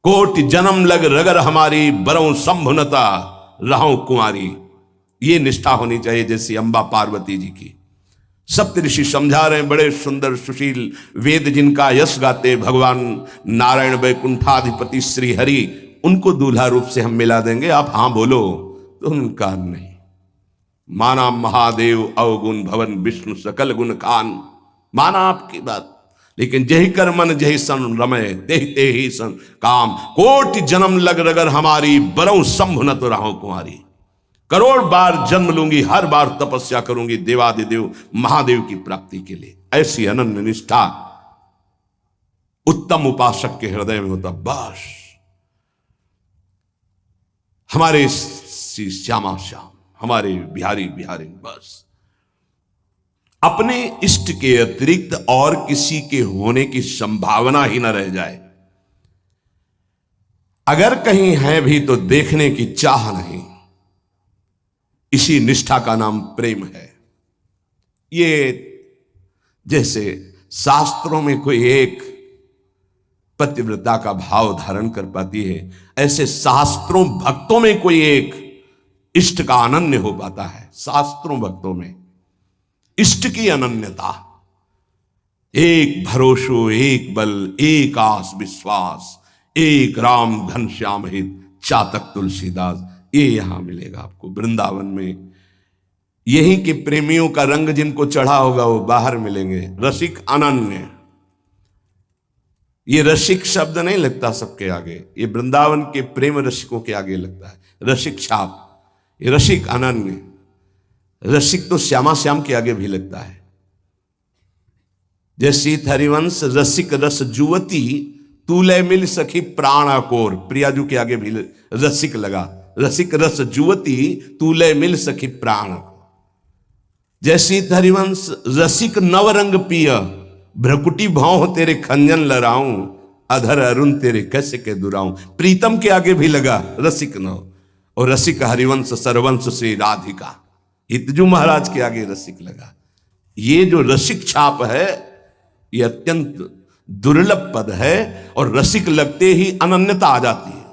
कोटि जन्म लग रगर हमारी, बरऊं संभुनता रहूं कुंवारी। ये निष्ठा होनी चाहिए जैसी अंबा पार्वती जी की। सप्तऋषि समझा रहे हैं, बड़े सुंदर सुशील वेद जिनका यश गाते भगवान नारायण वैकुंठाधिपति श्री हरि, उनको दूल्हा रूप से हम मिला देंगे। आप हाँ बोलो तो उनका नहीं। माना महादेव अवगुण भवन, विष्णु सकल गुण खान। माना आपकी बात, लेकिन जही कर मन जही सन रमय, तेहि तेहि सन काम। कोटि जन्म लग रगर हमारी, बरऊं शंभु न तो रहूं कुंवारी। करोड़ बार जन्म लूंगी, हर बार तपस्या करूंगी देवादिदेव महादेव की प्राप्ति के लिए। ऐसी अनन्य निष्ठा उत्तम उपासक के हृदय में होता। बस हमारे श्यामा श्याम, हमारे बिहारी बिहारी, बस अपने इष्ट के अतिरिक्त और किसी के होने की संभावना ही न रह जाए। अगर कहीं है भी तो देखने की चाह नहीं। इसी निष्ठा का नाम प्रेम है। ये जैसे शास्त्रों में कोई एक पतिव्रता का भाव धारण कर पाती है, ऐसे शास्त्रों भक्तों में कोई एक इष्ट का अनन्य हो पाता है। शास्त्रों भक्तों में इष्ट की अनन्यता, एक भरोसो एक बल एक आस विश्वास, एक राम घनश्याम हित चातक तुलसीदास, ये यहां मिलेगा आपको वृंदावन में। यही के प्रेमियों का रंग जिनको चढ़ा होगा वो बाहर मिलेंगे। रसिक अनन्य, ये रसिक शब्द नहीं लगता सबके आगे, ये वृंदावन के प्रेम रसिकों के आगे लगता है। रसिक छाप, ये रसिक अनन्य। रसिक तो श्यामा श्याम के आगे भी लगता है। जैसे हरिवंश रसिक रस जुवती, तूले मिल सखी प्राण अकोर। प्रियाजू के आगे भी रसिक लगा। रसिक रस जुवती, तूले मिल सखी प्राण। जैसे हरिवंश रसिक नवरंग पिय, भ्रकुटी भाव तेरे खंजन लड़ाऊं, अधर अरुण तेरे कैसे के दुराऊं। प्रीतम के आगे भी लगा रसिक नव। और रसिक हरिवंश सरवंश श्री राधिका, हितजू महाराज के आगे रसिक लगा। ये जो रसिक छाप है ये अत्यंत दुर्लभ पद है। और रसिक लगते ही अनन्यता आ जाती है।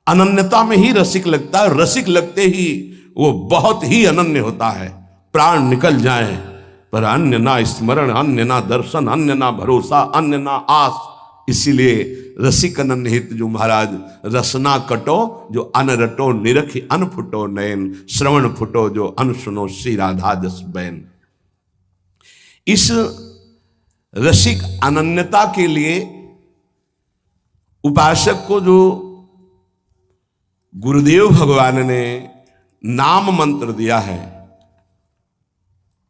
अनन्यता में ही रसिक लगता है। रसिक लगते ही वो बहुत ही अनन्य होता है। प्राण निकल जाए पर अन्य ना स्मरण, अन्य ना दर्शन, अन्य ना भरोसा, अन्य ना आस। इसीलिए रसिक अनन्य हित जो महाराज, रसना कटो जो अन रटो, निरखी अन फुटो नयन, श्रवण फुटो जो अन सुनो, श्री राधा जस बैन। इस रसिक अनन्यता के लिए उपासक को जो गुरुदेव भगवान ने नाम मंत्र दिया है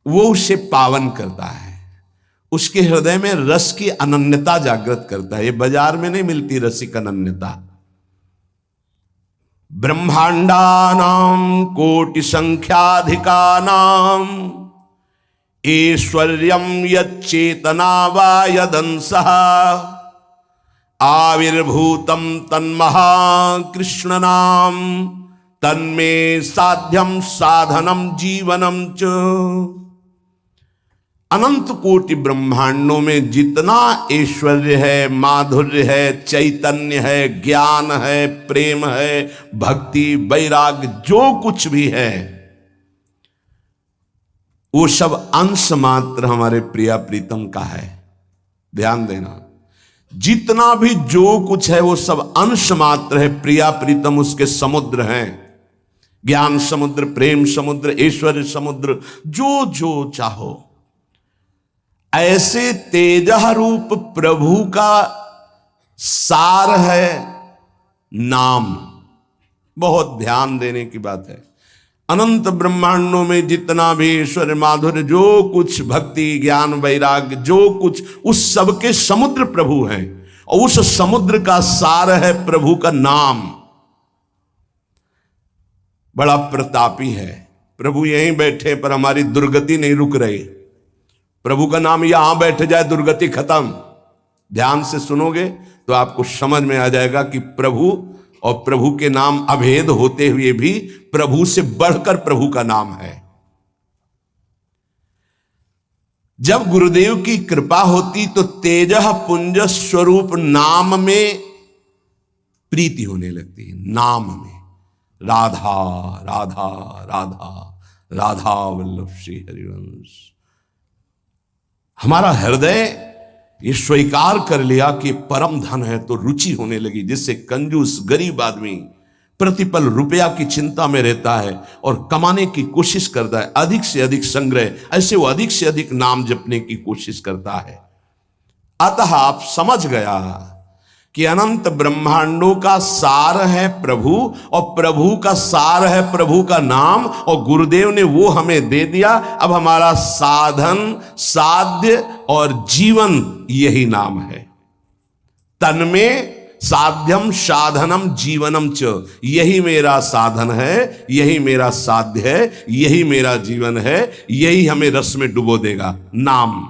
वो उसे पावन करता है। उसके हृदय में रस की अनन्यता जागृत करता है। ये बाजार में नहीं मिलती रसिक अनन्यता। ब्रह्मांडानां कोटि संख्याधिकानां, ऐश्वर्यं यच्चेतना वा यदंसः, आविर्भूतं तन्महाकृष्ण नाम, तन्मे साध्यम साधनम जीवनम च। अनंत कोटि ब्रह्मांडों में जितना ऐश्वर्य है, माधुर्य है, चैतन्य है, ज्ञान है, प्रेम है, भक्ति, वैराग्य, जो कुछ भी है वो सब अंश मात्र हमारे प्रिया प्रीतम का है। ध्यान देना, जितना भी जो कुछ है वो सब अंश मात्र है। प्रिया प्रीतम उसके समुद्र हैं। ज्ञान समुद्र, प्रेम समुद्र, ऐश्वर्य समुद्र, जो जो चाहो। ऐसे तेजः रूप प्रभु का सार है नाम। बहुत ध्यान देने की बात है। अनंत ब्रह्मांडों में जितना भी ईश्वर माधुर्य, जो कुछ भक्ति, ज्ञान, वैराग्य, जो कुछ, उस सबके समुद्र प्रभु हैं। और उस समुद्र का सार है प्रभु का नाम। बड़ा प्रतापी है प्रभु। यहीं बैठे पर हमारी दुर्गति नहीं रुक रही। प्रभु का नाम यहां बैठ जाए दुर्गति खत्म। ध्यान से सुनोगे तो आपको समझ में आ जाएगा कि प्रभु और प्रभु के नाम अभेद होते हुए भी प्रभु से बढ़कर प्रभु का नाम है। जब गुरुदेव की कृपा होती तो तेजः पुंज स्वरूप नाम में प्रीति होने लगती है नाम में। राधा राधा राधा राधा वल्लभ श्री हरिवंश। हमारा हृदय ये स्वीकार कर लिया कि परम धन है तो रुचि होने लगी, जिससे कंजूस गरीब आदमी प्रतिपल रुपया की चिंता में रहता है और कमाने की कोशिश करता है, अधिक से अधिक संग्रह, ऐसे वो अधिक से अधिक नाम जपने की कोशिश करता है। अतः आप समझ गया कि अनंत ब्रह्मांडों का सार है प्रभु, और प्रभु का सार है प्रभु का नाम, और गुरुदेव ने वो हमें दे दिया। अब हमारा साधन, साध्य और जीवन यही नाम है। तन में साध्यम साधनम जीवनम च, यही मेरा साधन है, यही मेरा साध्य है, यही मेरा जीवन है, यही हमें रस में डुबो देगा नाम।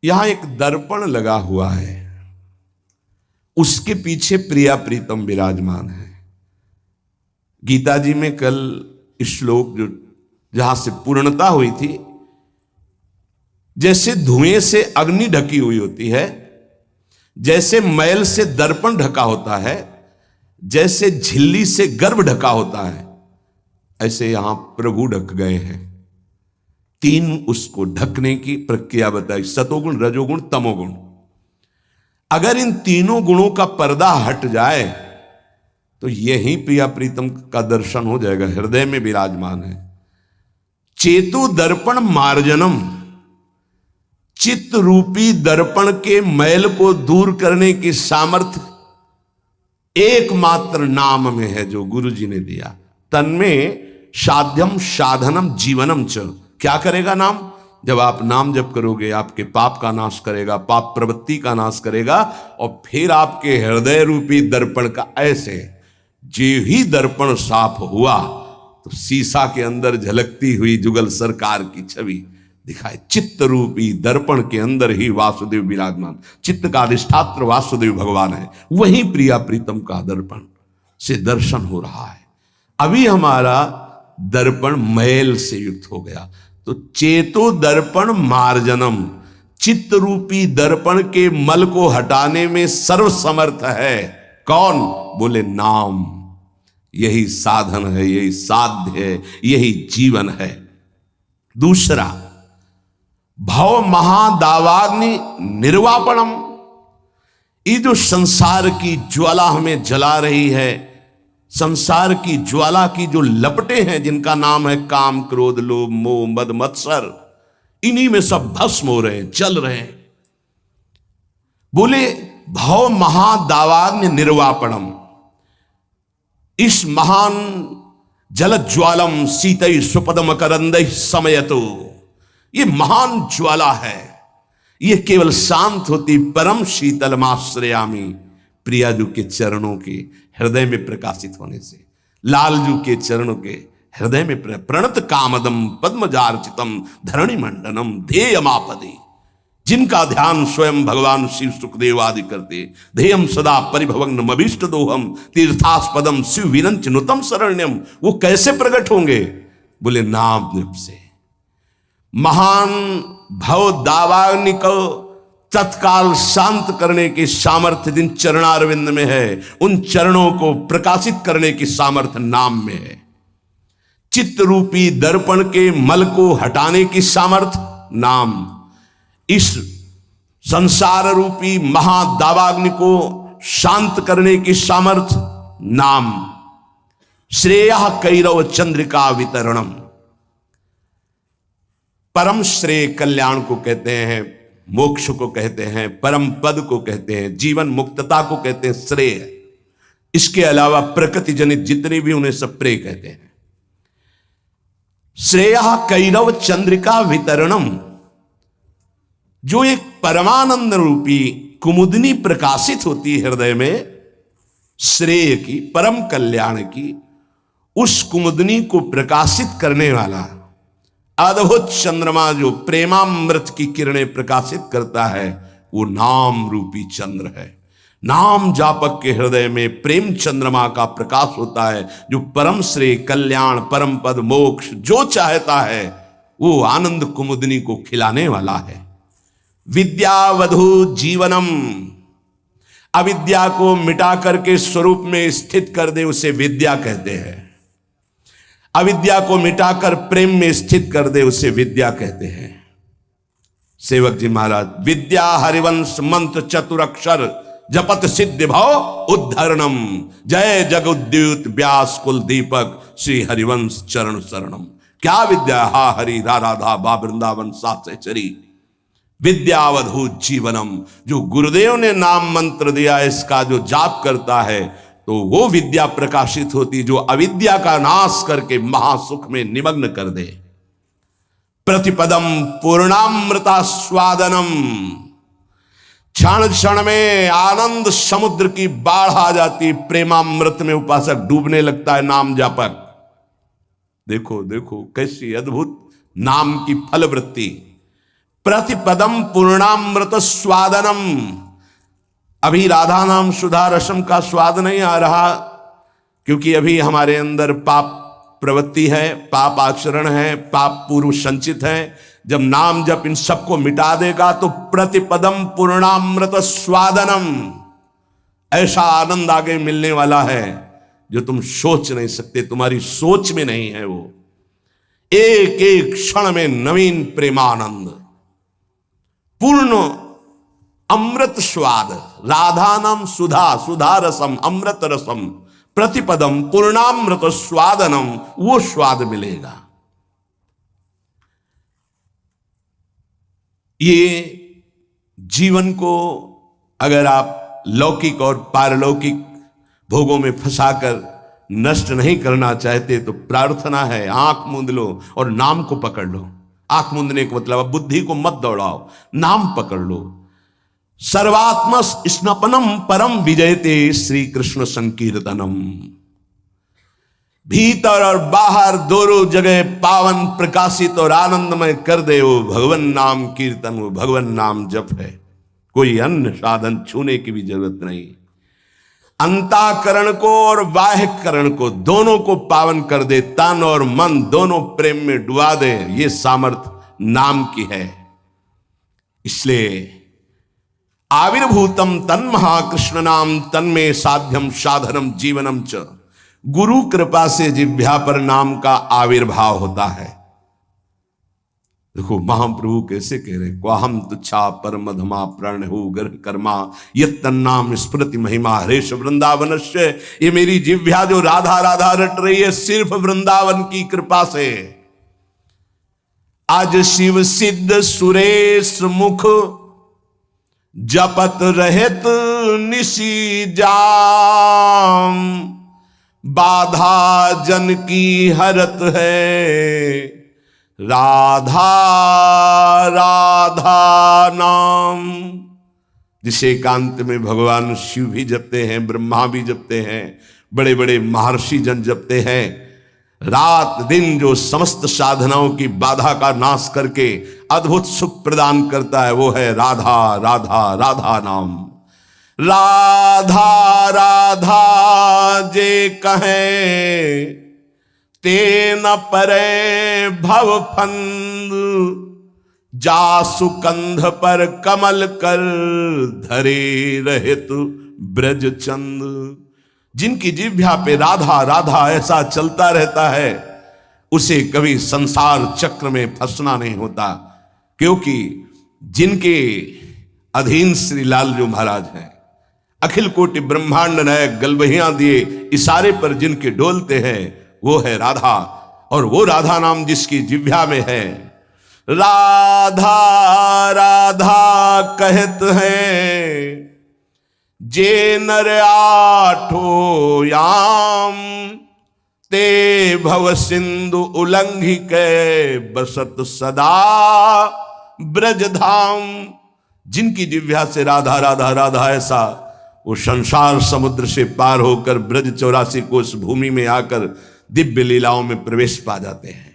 यहां एक दर्पण लगा हुआ है, उसके पीछे प्रिया प्रीतम विराजमान है। गीता जी में कल श्लोक जो जहां से पूर्णता हुई थी, जैसे धुएं से अग्नि ढकी हुई होती है, जैसे मैल से दर्पण ढका होता है, जैसे झिल्ली से गर्भ ढका होता है, ऐसे यहां प्रभु ढक गए हैं। तीन उसको ढकने की प्रक्रिया बताई, सतोगुण, रजोगुण, तमोगुण। अगर इन तीनों गुणों का पर्दा हट जाए तो यही प्रिया प्रीतम का दर्शन हो जाएगा, हृदय में विराजमान है। चेतु दर्पण मार्जनम, चित्त रूपी दर्पण के मैल को दूर करने की सामर्थ्य एकमात्र नाम में है जो गुरु जी ने दिया। तन्में साध्यम साधनम जीवनम च, क्या करेगा नाम? जब आप नाम जप करोगे आपके पाप का नाश करेगा, पाप प्रवृत्ति का नाश करेगा, और फिर आपके हृदय रूपी दर्पण का ऐसे जो ही दर्पण साफ हुआ तो शीशा के अंदर झलकती हुई जुगल सरकार की छवि दिखाए। चित्त रूपी दर्पण के अंदर ही वासुदेव विराजमान, चित्त का अधिष्ठात्र वासुदेव भगवान है, वही प्रिया प्रीतम का दर्पण से दर्शन हो रहा है। अभी हमारा दर्पण मैल से युक्त हो गया, तो चेतो दर्पण मार्जनम, चित्त रूपी दर्पण के मल को हटाने में सर्वसमर्थ है कौन? बोले नाम। यही साधन है, यही साध्य है, यही जीवन है। दूसरा, भव महादावाग्नि निर्वापणम, ये जो संसार की ज्वाला हमें जला रही है, संसार की ज्वाला की जो लपटें हैं जिनका नाम है काम, क्रोध, लोभ, मोह, मद, मत्सर, इन्हीं में सब भस्म हो रहे हैं, जल रहे हैं। बोले भव महादावाग्नि निर्वापणम, इस महान जल ज्वालम शीतई सुपदम करंदई समयतो, ये महान ज्वाला है, ये केवल शांत होती परम शीतलमाश्रयामी, प्रियाजू के चरणों के हृदय में प्रकाशित होने से, लालजू के चरणों के हृदय में प्रणत कामदम पद्मजार्चितम धरणि मंडनम ध्येयमापदे, जिनका ध्यान स्वयं भगवान शिव सुखदेव आदि करते, ध्येयम सदा परिभवग्नम अभीष्ट दोहम तीर्थास्पदम शिव विरंच नुतम शरण्यम, वो कैसे प्रकट होंगे? बोले नाम जप से। महान भव दावाग्नि को तत्काल शांत करने की सामर्थ्य जिन चरणारविंद में है, उन चरणों को प्रकाशित करने की सामर्थ्य नाम में है। चित्त रूपी दर्पण के मल को हटाने की सामर्थ्य नाम, इस संसार रूपी महादावाग्नि को शांत करने की सामर्थ्य नाम। श्रेयः कैरव चंद्रिका वितरणम, परम श्रेय कल्याण को कहते हैं, मोक्ष को कहते हैं, परम पद को कहते हैं, जीवन मुक्तता को कहते हैं श्रेय। इसके अलावा प्रकृति जनित जितने भी उन्हें सब प्रेय कहते हैं। श्रेयः कैरव चंद्रिका वितरणम, जो एक परमानंद रूपी कुमुदनी प्रकाशित होती है हृदय में, श्रेय की, परम कल्याण की, उस कुमुदनी को प्रकाशित करने वाला अद्भुत चंद्रमा जो प्रेमामृत की किरणें प्रकाशित करता है, वो नाम रूपी चंद्र है। नाम जापक के हृदय में प्रेम चंद्रमा का प्रकाश होता है, जो परम श्रेय, कल्याण, परम पद, मोक्ष जो चाहता है वो आनंद कुमुदनी को खिलाने वाला है। विद्यावधु जीवनम, अविद्या को मिटा करके स्वरूप में स्थित कर दे उसे विद्या कहते हैं। अविद्या को मिटाकर प्रेम में स्थित कर दे उसे विद्या कहते हैं। सेवक जी महाराज, विद्या हरिवंश मंत्र चतुरक्षर जपत सिद्ध भव उद्धरणम, जय जगुद्युत व्यास कुल दीपक श्री हरिवंश चरण शरणम। क्या विद्या? हा हरि रा राधा बा वृंदावन साचरी, विद्यावधूत जीवनम। जो गुरुदेव ने नाम मंत्र दिया, इसका जो जाप करता है तो वो विद्या प्रकाशित होती, जो अविद्या का नाश करके महासुख में निमग्न कर दे। प्रतिपदम पूर्णामृता स्वादनम, क्षण क्षण में आनंद समुद्र की बाढ़ आ जाती, प्रेमामृत में उपासक डूबने लगता है नाम जापक। देखो देखो कैसी अद्भुत नाम की फलवृत्ति। प्रतिपदम पूर्णामृत स्वादनम। अभी राधा नाम सुधा रसम का स्वाद नहीं आ रहा, क्योंकि अभी हमारे अंदर पाप प्रवृत्ति है, पाप आचरण है, पाप पूर्व संचित है। जब नाम जब इन सबको मिटा देगा तो प्रतिपदम पूर्णामृत स्वादनम, ऐसा आनंद आगे मिलने वाला है जो तुम सोच नहीं सकते, तुम्हारी सोच में नहीं है। वो एक एक क्षण में नवीन प्रेमानंद, पूर्ण अमृत स्वाद। राधा नाम सुधा, सुधा रसम अमृत रसम, प्रतिपदम पूर्णामृत स्वादनम, वो स्वाद मिलेगा। ये जीवन को अगर आप लौकिक और पारलौकिक भोगों में फंसाकर नष्ट नहीं करना चाहते तो प्रार्थना है, आंख मूंद लो और नाम को पकड़ लो। आंख मूंदने का मतलब बुद्धि को मत दौड़ाओ, नाम पकड़ लो। सर्वात्म स्नपनम परम विजयते श्री कृष्ण संकीर्तनम। भीतर और बाहर दोनों जगह पावन प्रकाशित और आनंदमय कर दे वो भगवान नाम कीर्तन, वो भगवान नाम जप है। कोई अन्य साधन छूने की भी जरूरत नहीं। अंतःकरण को और बाह्यकरण को दोनों को पावन कर दे, तन और मन दोनों प्रेम में डुबा दे, ये सामर्थ्य नाम की है। इसलिए आविर्भूतम तन महाकृष्ण नाम तन्मे साध्यम साधनम जीवनम च। गुरु कृपा से जिह्वा पर नाम का आविर्भाव होता है। देखो महाप्रभु कैसे कह रहे, क्वाहम तुच्छा परमधमा प्रण हो गर्भ कर्मा यत्तन्नाम स्मृति महिमा हरेश वृंदावनस्य। ये मेरी जिह्वा जो राधा राधा रट रही है सिर्फ वृंदावन की कृपा से। आज शिव सिद्ध सुरेश मुख जपत रहत निशी जाम। बाधा जन की हरत है राधा राधा नाम। जिसे एकांत में भगवान शिव भी जपते हैं, ब्रह्मा भी जपते हैं, बड़े बड़े महर्षि जन जपते हैं। रात दिन जो समस्त साधनाओं की बाधा का नाश करके अद्भुत सुख प्रदान करता है वो है राधा राधा राधा नाम। राधा राधा जे कहे ते न परे भव फंद। जासु कंध पर कमल कर धरे रहित ब्रज चंद। जिनकी जिह्वा पे राधा राधा ऐसा चलता रहता है उसे कभी संसार चक्र में फंसना नहीं होता, क्योंकि जिनके अधीन श्री लालजू महाराज हैं, अखिल कोटि ब्रह्मांड नायक गलबहियां दिए इशारे पर जिनके डोलते हैं वो है राधा। और वो राधा नाम जिसकी जिह्वा में है, राधा राधा कहत है जे नर आठो याम। ते भव सिंधु उल्लंघि के बसत सदा ब्रजधाम। जिनकी जिह्वा से राधा राधा राधा ऐसा वो संसार समुद्र से पार होकर ब्रज 84 कोस भूमि में आकर दिव्य लीलाओं में प्रवेश पा जाते हैं।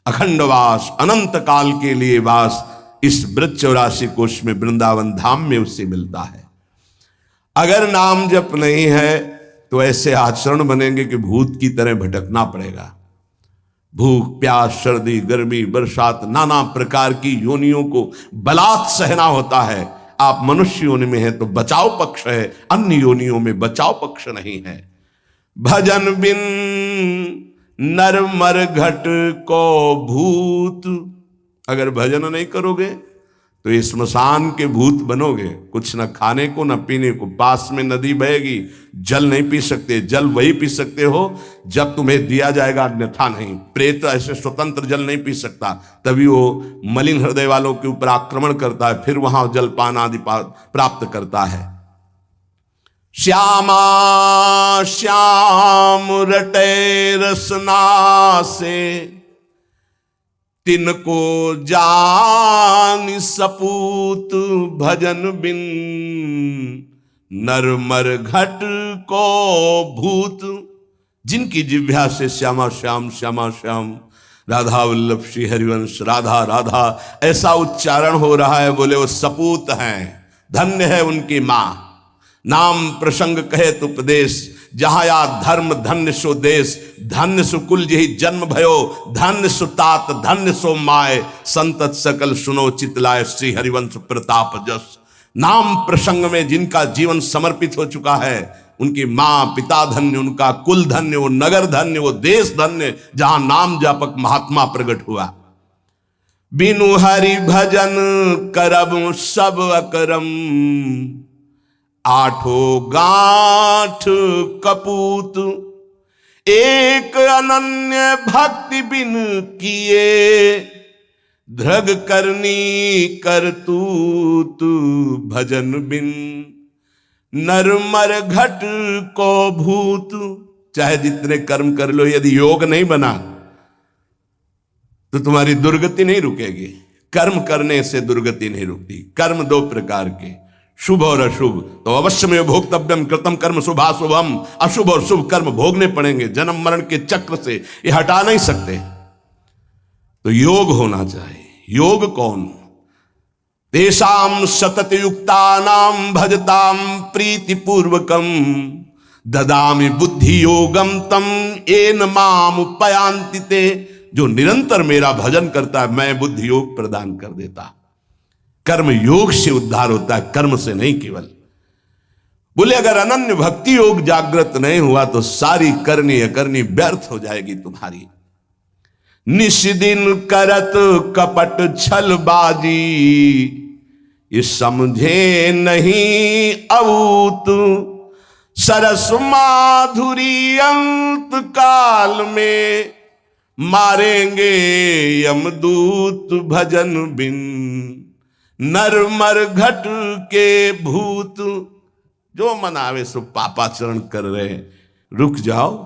अखंड वास, अनंत काल के लिए वास इस ब्रज 84 कोस में वृंदावन धाम में उससे मिलता है। अगर नाम जप नहीं है तो ऐसे आचरण बनेंगे कि भूत की तरह भटकना पड़ेगा। भूख प्यास सर्दी गर्मी बरसात नाना प्रकार की योनियों को बलात् सहना होता है आप मनुष्य योनि में हैं तो बचाव पक्ष है, अन्य योनियों में बचाव पक्ष नहीं है। भजन बिन नर मर घट को भूत, अगर भजन नहीं करोगे तो ये स्मशान के भूत बनोगे, कुछ न खाने को न पीने को। पास में नदी बहेगी, जल नहीं पी सकते, जल वही पी सकते हो जब तुम्हें दिया जाएगा, अन्यथा नहीं। प्रेत ऐसे स्वतंत्र जल नहीं पी सकता, तभी वो मलिन हृदय वालों के ऊपर आक्रमण करता है, फिर वहां जलपान आदि प्राप्त करता है। श्यामा श्याम रटे रसना से, तिनको जान सपूत भजन बिन नर मर घट को भूत। जिनकी जिह्वा से श्यामा श्याम श्यामा श्याम, राधा वल्लभ श्री हरिवंश, राधा राधा ऐसा उच्चारण हो रहा है, बोले वो सपूत हैं, धन्य है उनकी मां। नाम प्रसंग कहे तो उपदेश, जहां या धर्म धन्य सो देश, धन्य सो कुल जही जन्म भयो, धन्य सो तात धन्य सो माय, संतत सकल सुनो चितलाय श्री हरिवंश प्रताप जस। नाम प्रसंग में जिनका जीवन समर्पित हो चुका है, उनकी मां पिता धन्य, उनका कुल धन्य, वो नगर धन्य, वो देश धन्य, जहां नाम जापक महात्मा प्रकट हुआ। बिनु हरि भजन करब सब अकरम, आठो गांठ कपूत। एक अनन्य भक्ति बिन किए, धृग करनी करतूत भजन बिन नर मर घट को भूत। चाहे जितने कर्म कर लो, यदि योग नहीं बना तो तुम्हारी दुर्गति नहीं रुकेगी। कर्म करने से दुर्गति नहीं रुकती। कर्म दो प्रकार के, शुभ और अशुभ। तो अवश्य में भोक्तव्यम कृतम कर्म शुभाशुभम, अशुभ और शुभ कर्म भोगने पड़ेंगे। जन्म मरण के चक्र से ये हटा नहीं सकते। तो योग होना चाहिए। योग कौन? तेषाम सतत युक्तानाम भजताम प्रीति पूर्वकम, ददामि बुद्धि योगम तम येन माम उपयान्ति ते। जो निरंतर मेरा भजन करता है, मैं बुद्धि योग प्रदान कर देता। कर्म योग से उद्धार होता है, कर्म से नहीं केवल। बोले अगर अनन्य भक्ति योग जागृत नहीं हुआ तो सारी करनी अकरनी व्यर्थ हो जाएगी तुम्हारी। निष्दिन करत कपट छलबाजी, ये समझे नहीं अऊत। सरस माधुरी अंत काल में, मारेंगे यमदूत भजन बिन नर मर घट के भूत। जो मन आवे सो पापाचरण कर रहे हैं, रुक जाओ,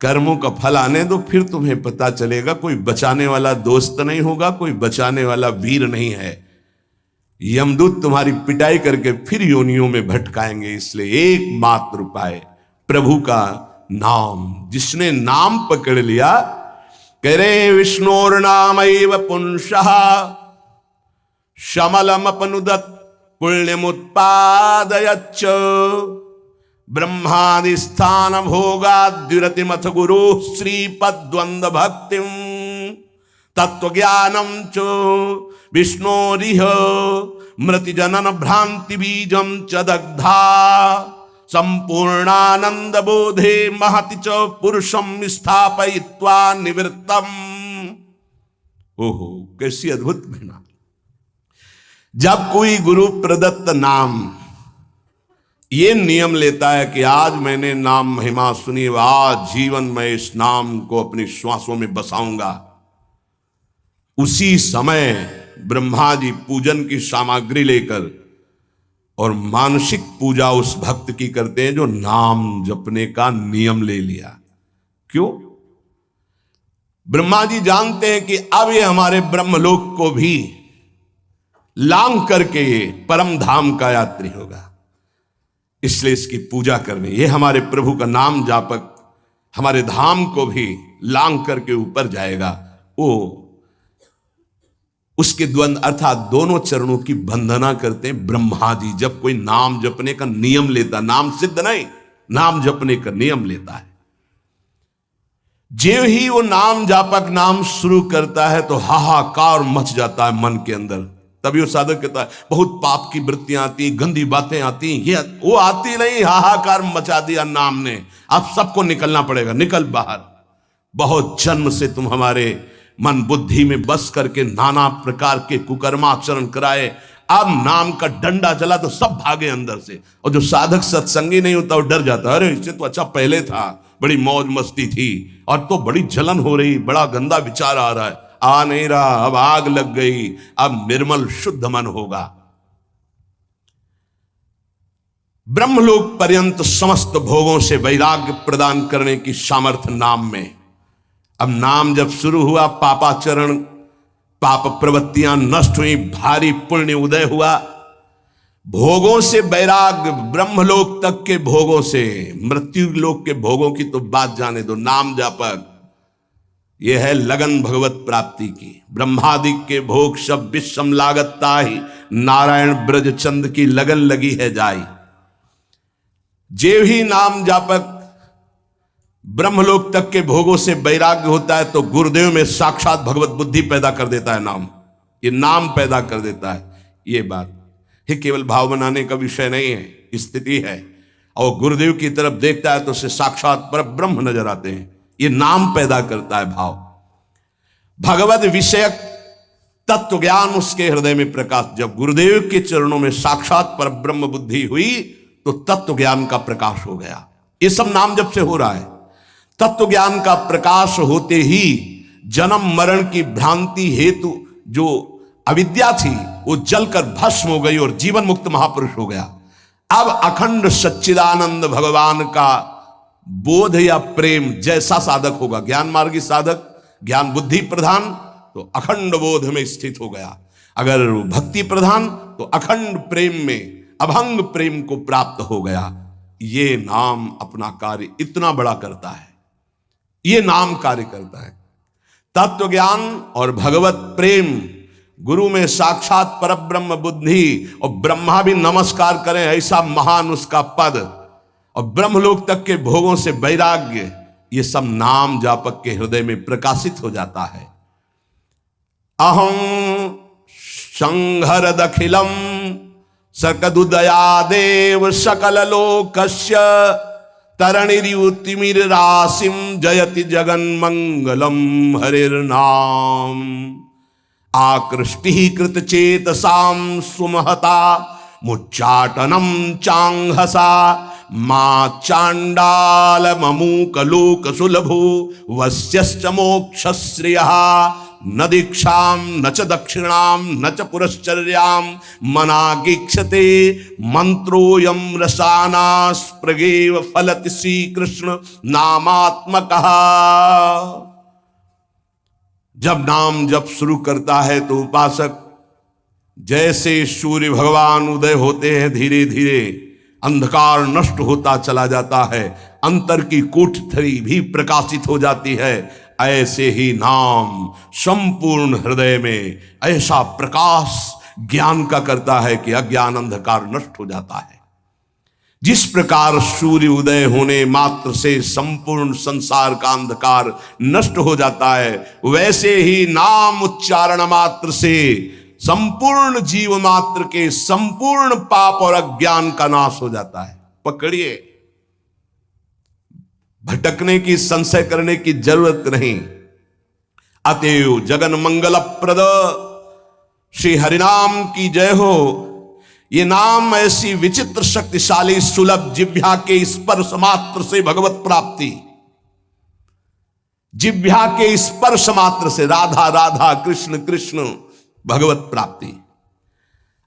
कर्मों का फल आने दो, फिर तुम्हें पता चलेगा। कोई बचाने वाला दोस्त नहीं होगा, कोई बचाने वाला वीर नहीं है। यमदूत तुम्हारी पिटाई करके फिर योनियों में भटकाएंगे। इसलिए एकमात्र उपाय प्रभु का नाम। जिसने नाम पकड़ लिया, कह रहे विष्णुर नामैव पुंसः शमलमपनुदत् पुण्यमुत्पादयच्च। ब्रह्मादि स्थान भोगाद्युरतिमथ गुरु श्रीपद्वंद भक्तिम तत्वज्ञानम च विष्णोरिह मृति जनन भ्रांति बीजम च दग्धा। संपूर्णानंद बोधे महति च पुरुषम स्थापयित्वा निवृत्तम। ओहो, कैसी अद्भुत घटना। जब कोई गुरु प्रदत्त नाम ये नियम लेता है कि आज मैंने नाम महिमा सुनी, आज जीवन में इस नाम को अपनी श्वासों में बसाऊंगा, उसी समय ब्रह्मा जी पूजन की सामग्री लेकर और मानसिक पूजा उस भक्त की करते हैं जो नाम जपने का नियम ले लिया। क्यों? ब्रह्मा जी जानते हैं कि अब ये हमारे ब्रह्मलोक को भी लांघ करके ये परम धाम का यात्री होगा, इसलिए इसकी पूजा करनी। ये हमारे प्रभु का नाम जापक हमारे धाम को भी लांघ करके ऊपर जाएगा। वो उसके द्वंद अर्थात दोनों चरणों की वंदना करते हैं ब्रह्मा जी। जब कोई नाम जपने का नियम लेता, नाम सिद्ध नहीं, नाम जपने का नियम लेता है, जो ही वो नाम जापक नाम शुरू करता है तो हाहाकार मच जाता है मन के अंदर। तभी वो साधक कहता है बहुत पाप की वृत्तियां आती, गंदी बातें आती, ये वो आती नहीं, हाहाकार मचा दिया नाम ने, अब सबको निकलना पड़ेगा, निकल बाहर। बहुत जन्म से तुम हमारे मन बुद्धि में बस करके नाना प्रकार के कुकर्माचरण कराए, अब नाम का डंडा चला तो सब भागे अंदर से। और जो साधक सत्संगी नहीं होता वो डर जाता, अरे इससे तो अच्छा पहले था, बड़ी मौज मस्ती थी, और तो बड़ी जलन हो रही, बड़ा गंदा विचार आ रहा है, आ नहीं रहा, अब आग लग गई, अब निर्मल शुद्ध मन होगा। ब्रह्मलोक पर्यंत समस्त भोगों से वैराग्य प्रदान करने की सामर्थ्य नाम में। अब नाम जब शुरू हुआ, पापाचरण पाप प्रवृत्तियां नष्ट हुई, भारी पुण्य उदय हुआ, भोगों से वैराग्य, ब्रह्मलोक तक के भोगों से, मृत्यु लोक के भोगों की तो बात जाने दो। नाम जापक यह है लगन भगवत प्राप्ति की। ब्रह्मादि के भोग सब विषम लागत ताहि, नारायण ब्रज चंद की लगन लगी है जाई। जे ही नाम जापक ब्रह्मलोक तक के भोगों से वैराग्य होता है तो गुरुदेव में साक्षात भगवत बुद्धि पैदा कर देता है नाम, ये नाम पैदा कर देता है। ये बात ये केवल भाव बनाने का विषय नहीं है, स्थिति है। और गुरुदेव की तरफ देखता है तो उसे साक्षात पर ब्रह्म नजर आते हैं, ये नाम पैदा करता है भाव। भगवत विषयक तत्व ज्ञान उसके हृदय में प्रकाश, जब गुरुदेव के चरणों में साक्षात पर ब्रह्म बुद्धि हुई तो तत्व ज्ञान का प्रकाश हो गया। ये सब नाम जब से हो रहा है, तत्व ज्ञान का प्रकाश होते ही जन्म मरण की भ्रांति हेतु जो अविद्या थी वो जलकर भस्म हो गई और जीवन मुक्त महापुरुष हो गया। अब अखंड सच्चिदानंद भगवान का बोध या प्रेम जैसा साधक होगा, ज्ञान मार्गी साधक, ज्ञान बुद्धि प्रधान तो अखंड बोध में स्थित हो गया, अगर भक्ति प्रधान तो अखंड प्रेम में, अभंग प्रेम को प्राप्त हो गया। ये नाम अपना कार्य इतना बड़ा करता है, ये नाम कार्य करता है। तत्व ज्ञान और भगवत प्रेम, गुरु में साक्षात परब्रह्म बुद्धि, और ब्रह्मा भी नमस्कार करें ऐसा महान उसका पद, और ब्रह्मलोक तक के भोगों से वैराग्य, ये सब नाम जापक के हृदय में प्रकाशित हो जाता है। अहं संहर दखिलम सकदुदयादेव सकल लोकस्य तरणिर्युतिमिर राशिम जयति जगन मंगलम हरिर्नाम। आकृष्टि कृत चेतसाम सुमहता मुच्चाटनम चांगहसा, मां चांडाल ममूक लोक सुलभो वस्यश्च मोक्षश्रियः। न दीक्षाम न च दक्षिणाम न च पुरश्चर्याम मनागीक्षते, मंत्रोयम रसानास्प्रगेव फलति श्री कृष्ण नामात्मकः। जब नाम जप शुरू करता है तो उपासक जैसे सूर्य भगवान उदय होते हैं, धीरे धीरे अंधकार नष्ट होता चला जाता है, अंतर की कोठरी भी प्रकाशित हो जाती है, ऐसे ही नाम संपूर्ण हृदय में ऐसा प्रकाश ज्ञान का करता है कि अज्ञान अंधकार नष्ट हो जाता है। जिस प्रकार सूर्य उदय होने मात्र से संपूर्ण संसार का अंधकार नष्ट हो जाता है, वैसे ही नाम उच्चारण मात्र से संपूर्ण जीव मात्र के संपूर्ण पाप और अज्ञान का नाश हो जाता है। पकड़िए, भटकने की, संशय करने की जरूरत नहीं। अतएव जगन मंगल प्रद श्री हरिनाम की जय हो। ये नाम ऐसी विचित्र शक्तिशाली सुलभ जिह्वा के स्पर्श मात्र से भगवत प्राप्ति, जिह्वा के स्पर्श मात्र से राधा राधा कृष्ण कृष्ण भगवत प्राप्ति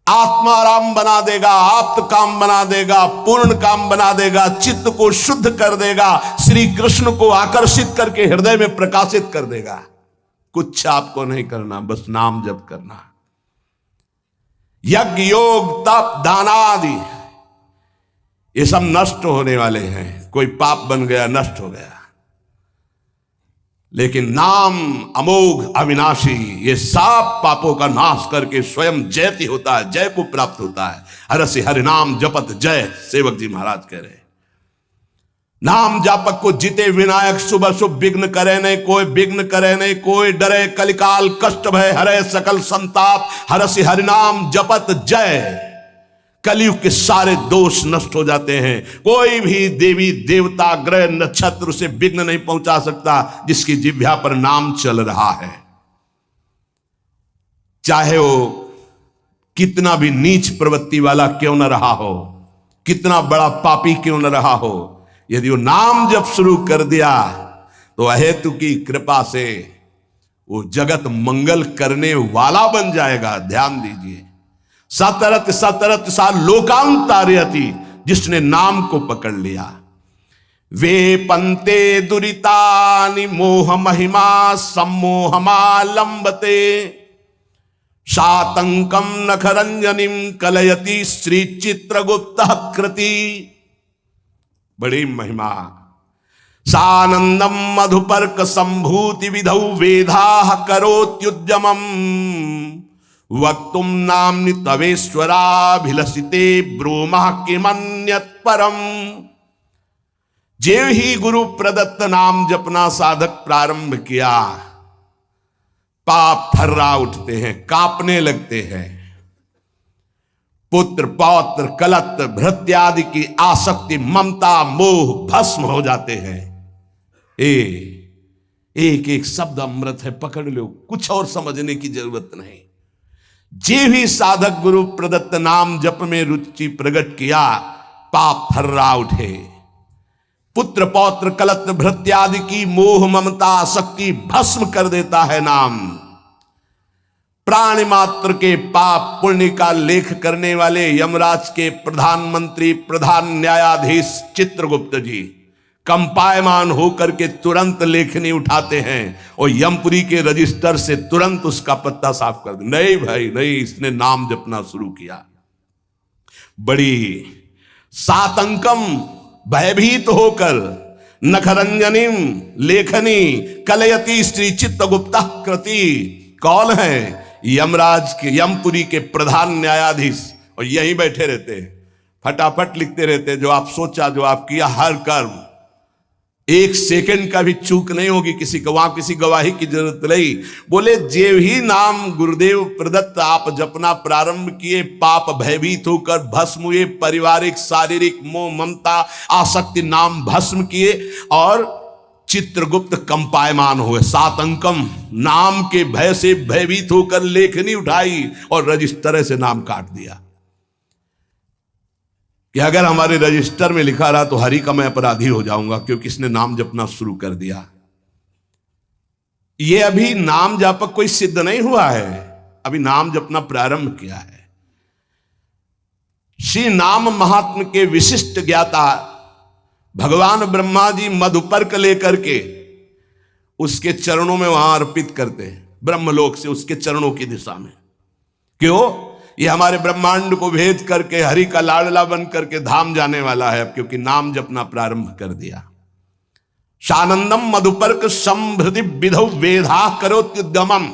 आत्माराम बना देगा, आप्त काम बना देगा, पूर्ण काम बना देगा, चित्त को शुद्ध कर देगा, श्री कृष्ण को आकर्षित करके हृदय में प्रकाशित कर देगा। कुछ आपको नहीं करना, बस नाम जप करना। यज्ञ योग तप दान आदि ये सब नष्ट होने वाले हैं, कोई पाप बन गया नष्ट हो गया, लेकिन नाम अमोघ अविनाशी ये सब पापों का नाश करके स्वयं जयति होता है, जय को प्राप्त होता है। हरसि हरि नाम जपत जय, सेवक जी महाराज कह रहे। नाम जापक को जिते विनायक, शुभ शुभ विघ्न करे नहीं कोई, विघ्न करे नहीं कोई डरे, कलिकाल कष्ट भय हरे, सकल संताप हरसि हरिनाम जपत जय। कलयुग के सारे दोष नष्ट हो जाते हैं। कोई भी देवी देवता ग्रह नक्षत्र उसे विघ्न नहीं पहुंचा सकता जिसकी जिह्वा पर नाम चल रहा है। चाहे वो कितना भी नीच प्रवृत्ति वाला क्यों न रहा हो, कितना बड़ा पापी क्यों न रहा हो, यदि वो नाम जब शुरू कर दिया तो अहेतु की कृपा से वो जगत मंगल करने वाला बन जाएगा। ध्यान दीजिए, सतरत सतरत सा लोकांतारयति, जिसने नाम को पकड़ लिया। वे पंते दुरितानि मोह महिमा सम्मोहमालंबते, सातंकम नखरंजनिम कलयति श्री चित्रगुप्त कृति। बड़ी महिमा। सानंदम मधुपर्क संभूति विधौ वेधा करोत्युद्यमम, वक्तुम नाम्नि तवेश्वराभिलषिते ब्रूमः किमन्यत् परम। जेव ही गुरु प्रदत्त नाम जपना साधक प्रारंभ किया, पाप थर्रा उठते हैं, कांपने लगते हैं। पुत्र पौत्र कलत्र भृत्यादि की आसक्ति ममता मोह भस्म हो जाते हैं। एक एक शब्द अमृत है, पकड़ लो, कुछ और समझने की जरूरत नहीं। जे भी साधक गुरु प्रदत्त नाम जप में रुचि प्रकट किया, पाप थर्रा उठे। पुत्र पौत्र कलत्र भृत्यादि की मोह ममता आसक्ति भस्म कर देता है नाम। प्राणी मात्र के पाप पुण्य का लेख करने वाले यमराज के प्रधानमंत्री प्रधान न्यायाधीश चित्रगुप्त जी कंपायमान होकर के तुरंत लेखनी उठाते हैं और यमपुरी के रजिस्टर से तुरंत उसका पत्ता साफ कर दे। नहीं भाई नहीं, इसने नाम जपना शुरू किया। बड़ी सातंकम भयभीत होकर नखरंजनिम लेखनी कलयति श्री चित्रगुप्त कृति। कौन है? यमराज के यमपुरी के प्रधान न्यायाधीश, और यहीं बैठे रहते हैं, फटाफट लिखते रहते हैं। जो आप सोचा, जो आप किया, हर कर्म एक सेकंड का भी चूक नहीं होगी किसी को, वहां किसी गवाही की जरूरत नहीं। बोले जेव ही नाम गुरुदेव प्रदत्त आप जपना प्रारंभ किए, पाप भयभीत होकर भस्म हुए, पारिवारिक शारीरिक मोह ममता आसक्ति नाम भस्म किए और चित्रगुप्त कंपायमान हुए। सातंकम नाम के भय से भयभीत होकर लेखनी उठाई और रजिस्टर से नाम काट दिया कि अगर हमारे रजिस्टर में लिखा रहा तो हरि का मैं अपराधी हो जाऊंगा, क्योंकि इसने नाम जपना शुरू कर दिया। ये अभी नाम जापक कोई सिद्ध नहीं हुआ है, अभी नाम जपना प्रारंभ किया है। श्री नाम महात्म के विशिष्ट ज्ञाता भगवान ब्रह्मा जी मधुपर्क लेकर के उसके चरणों में वहां अर्पित करते हैं, ब्रह्मलोक से उसके चरणों की दिशा में। क्यों? ये हमारे ब्रह्मांड को भेद करके हरि का लाडला बन करके धाम जाने वाला है, क्योंकि नाम जपना प्रारंभ कर दिया। सानंदम मधुपर्क संभृति विधौ वेधा करोत्युद्यमम।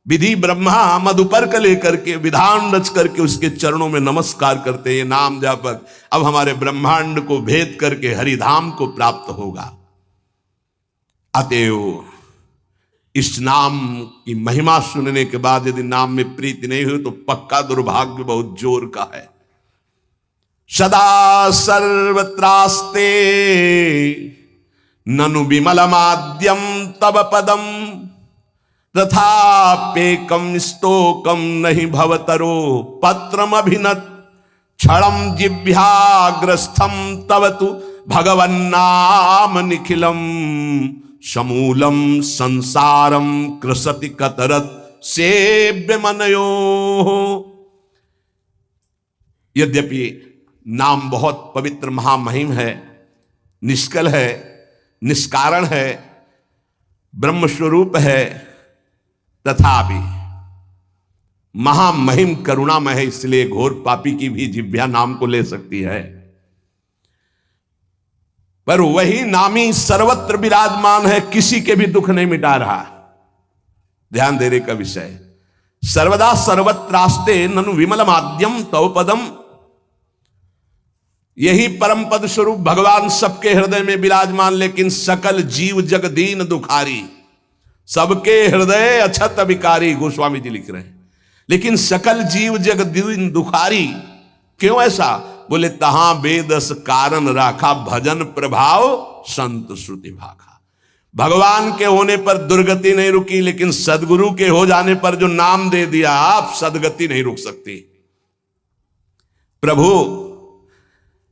विधि ब्रह्मा मधुपर्क लेकर के विधान रच करके उसके चरणों में नमस्कार करते हैं। नाम जापक अब हमारे ब्रह्मांड को भेद करके हरिधाम को प्राप्त होगा। अतएव इस नाम की महिमा सुनने के बाद यदि नाम में प्रीति नहीं हुई तो पक्का दुर्भाग्य बहुत जोर का है। सदा सर्वत्रास्ते ननु विमलमाद्यम तब पदम, तथाप्येकं स्तोकं नहीं भवतरो पत्रम अभिनत, क्षणं जिह्वाग्रस्थं तव तु भगवन्नाम निखिलम, समूलम संसारम कृसति कतरत सेव्य मनयो। यद्यपि नाम बहुत पवित्र महामहिम है, निष्कल है, निष्कारण है, ब्रह्म स्वरूप है, तथापि महामहिम करुणामय है, इसलिए घोर पापी की भी जिह्वा नाम को ले सकती है। पर वही नामी सर्वत्र विराजमान है, किसी के भी दुख नहीं मिटा रहा। ध्यान देने का विषय, सर्वदा सर्वत्रास्ते ननु विमल माध्यम तव पदम। यही परम पद स्वरूप भगवान सबके हृदय में विराजमान, लेकिन सकल जीव जग दीन दुखारी, सबके हृदय अछत विकारी, गोस्वामी जी लिख रहे हैं। लेकिन सकल जीव जग दीन दुखारी, क्यों ऐसा? बोले तहां बेदस कारण राखा, भजन प्रभाव संत श्रुति भाखा। भगवान के होने पर दुर्गति नहीं रुकी, लेकिन सदगुरु के हो जाने पर जो नाम दे दिया आप, सदगति नहीं रुक सकती। प्रभु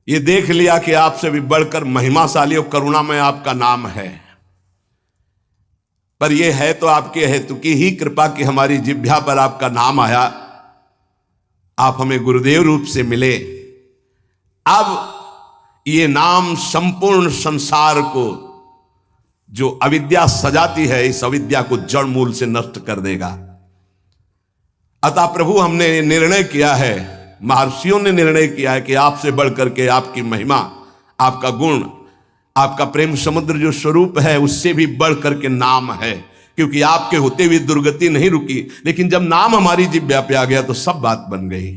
ये देख लिया कि आपसे भी बढ़कर महिमाशाली और करुणामय आपका नाम है, पर यह है तो आपके हेतु की ही कृपा कि हमारी जिह्वा पर आपका नाम आया, आप हमें गुरुदेव रूप से मिले। अब ये नाम संपूर्ण संसार को जो अविद्या सजाती है, इस अविद्या को जड़ मूल से नष्ट कर देगा। अतः प्रभु हमने निर्णय किया है, महर्षियों ने निर्णय किया है कि आपसे बढ़कर के आपकी महिमा, आपका गुण, आपका प्रेम समुद्र जो स्वरूप है, उससे भी बढ़कर के नाम है। क्योंकि आपके होते हुए दुर्गति नहीं रुकी, लेकिन जब नाम हमारी जिह्वा पे आ गया तो सब बात बन गई।